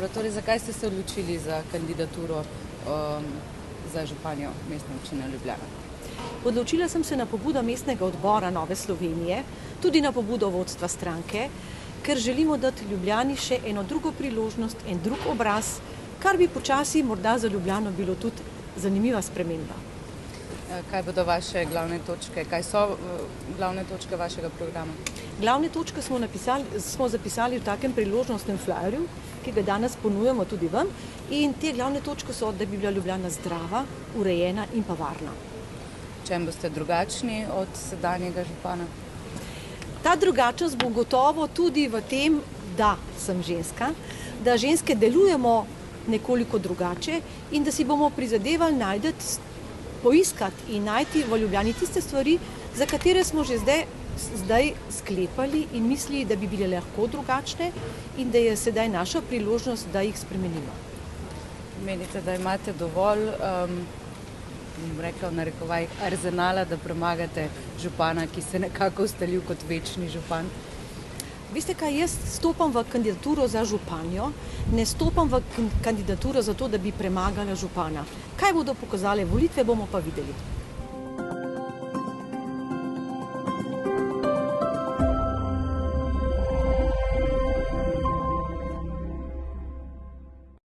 Dobro, torej zakaj ste se odločili za kandidaturo za županjo Mestne občine Ljubljana? Odločila sem se na pobudo mestnega odbora Nove Slovenije, tudi na pobudo vodstva stranke, ker želimo dati Ljubljani še eno drugo priložnost, en drug obraz, kar bi počasi morda za Ljubljano bilo tudi zanimiva sprememba. Kaj bodo vaše glavne točke? Kaj so glavne točke vašega programa? Glavne točke smo zapisali v takem priložnostnem flyerju, ki ga danes ponujamo tudi vam, in te glavne točke so, da bi bila Ljubljana zdrava, urejena in pa varna. Čem boste drugačni od sedanjega župana? Ta drugačnost bo gotovo tudi v tem, da sem ženska, da ženske delujemo nekoliko drugače in da si bomo prizadevali poiskati in najti v Ljubljani tiste stvari, za katere smo že zdaj sklepali in mislili, da bi bile lahko drugačne in da je sedaj naša priložnost, da jih spremenimo. Menite, da imate dovolj, rekla v narekovajih, arzenala, da premagate župana, ki se nekako ustalil kot večni župan? Veste kaj, jaz stopam v kandidaturo za županjo, ne stopam v kandidaturo za to, da bi premagala župana. Kaj bodo pokazale volitve, bomo pa videli.